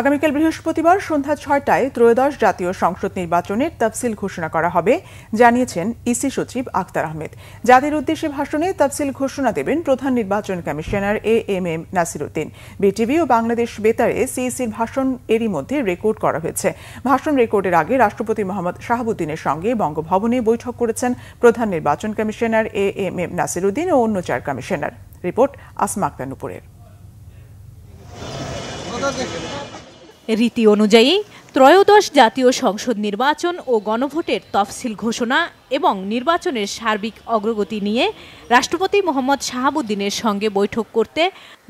আগামীকাল বৃহস্পতিবার সন্ধ্যা ৬টায় ত্রয়োদশ জাতীয় সংসদ নির্বাচনের তফসিল ঘোষণা করা হবে জানিয়েছেন ইসি সচিব আখতার আহমেদ। জাতির উদ্দেশ্যে ভাষণে তফসিল ঘোষণা দেবেন প্রধান নির্বাচন কমিশনার এএমএম নাসিরউদ্দিন। বিটিভি ও বাংলাদেশ বেতারে সিইসির ভাষণ এরই মধ্যে রেকর্ড করা হয়েছে। ভাষণ রেকর্ডের আগে রাষ্ট্রপতি মোহাম্মদ শাহাবুদ্দিনের সঙ্গে বঙ্গভবনে বৈঠক করেছেন প্রধান নির্বাচন কমিশনার এএমএম নাসিরউদ্দিন ও অন্য 4 কমিশনার। রিপোর্ট আসমা আক্তার নুপুরের। রীতি অনুযায়ী ত্রয়োদশ জাতীয় সংসদ নির্বাচন ও গণভোটের তফসিল ঘোষণা এবং নির্বাচনের সার্বিক অগ্রগতি নিয়ে রাষ্ট্রপতি মোহাম্মদ শাহাবুদ্দিনের সঙ্গে বৈঠক করতে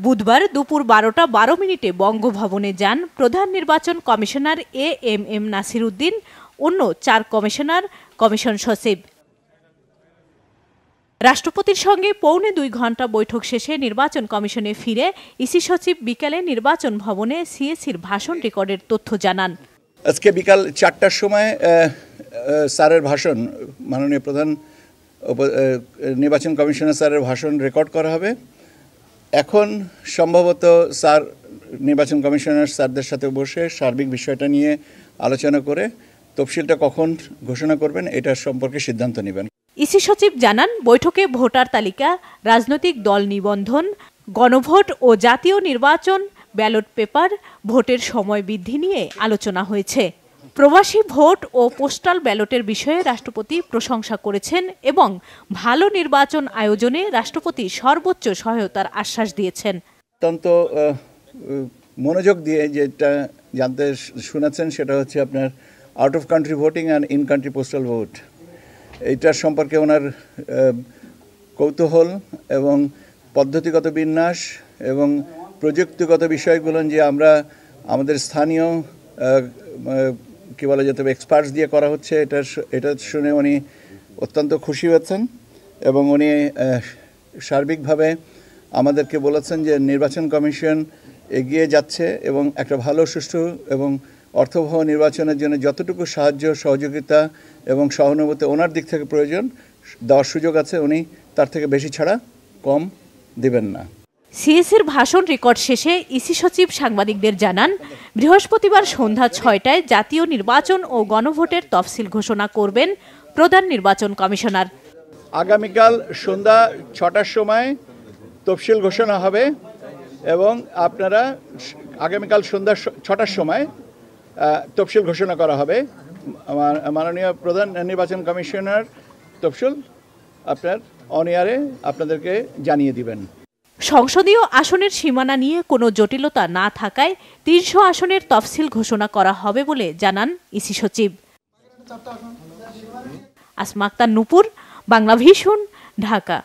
বুধবার দুপুর 12:12 বঙ্গভবনে যান প্রধান নির্বাচন কমিশনার এএমএম নাসিরউদ্দিন, অন্য 4 কমিশনার, কমিশন সচিব। রাষ্ট্রপতির সঙ্গে পৌনে 2 ঘণ্টা বৈঠক শেষে নির্বাচন কমিশনে ফিরে ইসি সচিব বিকালে নির্বাচন ভবনে সিএসির ভাষণ রেকর্ডের তথ্য জানান। আজকে বিকাল 4টার সময় স্যারের ভাষণ, মাননীয় প্রধান নির্বাচন কমিশনার স্যারের ভাষণ রেকর্ড করা হবে। এখন সম্ভবত স্যার নির্বাচন কমিশনার স্যারদের সাথে বসে সার্বিক বিষয়টা নিয়ে আলোচনা করে তফসিলটা কখন ঘোষণা করবেন এটা সম্পর্কে সিদ্ধান্ত নেবেন। ইসি সচিব জানান, বৈঠকে ভোটার তালিকা, রাজনৈতিক দল নিবন্ধন, গণভোট ও জাতীয় নির্বাচন, ব্যালট পেপার, ভোটের সময় বৃদ্ধি নিয়ে আলোচনা হয়েছে। প্রবাসী ভোট ও পোস্টাল ব্যালটের বিষয়ে রাষ্ট্রপতি প্রশংসা করেছেন এবং ভালো নির্বাচন আয়োজনে রাষ্ট্রপতি সর্বোচ্চ সহায়তার আশ্বাস দিয়েছেন। অত্যন্ত মনোযোগ দিয়ে যেটা জানতে শুনেছেন সেটা হচ্ছে আপনার out of country voting and in country postal vote. এইটার সম্পর্কে ওনার কৌতূহল এবং পদ্ধতিগত বিন্যাস এবং প্রযুক্তিগত বিষয়গুলো যে আমরা আমাদের স্থানীয় কী বলা যেতে হবে এক্সপার্টস দিয়ে করা হচ্ছে এটা শুনে উনি অত্যন্ত খুশি হয়েছেন এবং উনি সার্বিকভাবে আমাদেরকে বলেছেন যে নির্বাচন কমিশন এগিয়ে যাচ্ছে এবং একটা ভালো সুষ্ঠু এবং অর্থবহ নির্বাচনের জন্য যতটুকু সাহায্য সহযোগিতা এবং সহানুভূতি ওনার দিক থেকে প্রয়োজন দেওয়ার সুযোগ আছে, উনি তার থেকে বেশি ছাড়া কম দিবেন না। সিএসির ভাষণ রেকর্ড শেষে ইসি সচিব সাংবাদিকদের জানান, বৃহস্পতিবার সন্ধ্যা 6টায় জাতীয় নির্বাচন ও গণভোটের তফসিল ঘোষণা করবেন প্রধান নির্বাচন কমিশনার। আগামীকাল সন্ধ্যা 6টার সময় তফসিল ঘোষণা হবে এবং আপনারা আগামীকাল সন্ধ্যা 6টার সময় তফসিল ঘোষণা করা হবে। মাননীয় প্রধান নির্বাচন কমিশনার তফসিল আপনার অন এয়ারে আপনাদেরকে জানিয়ে দিবেন। সংসদীয় আসনের সীমানা নিয়ে কোনো জটিলতা না থাকায় 300 আসনের তফসিল ঘোষণা করা হবে বলে জানান ইসি সচিব। আসমা আক্তার নুপুর, বাংলাভিশন, ঢাকা।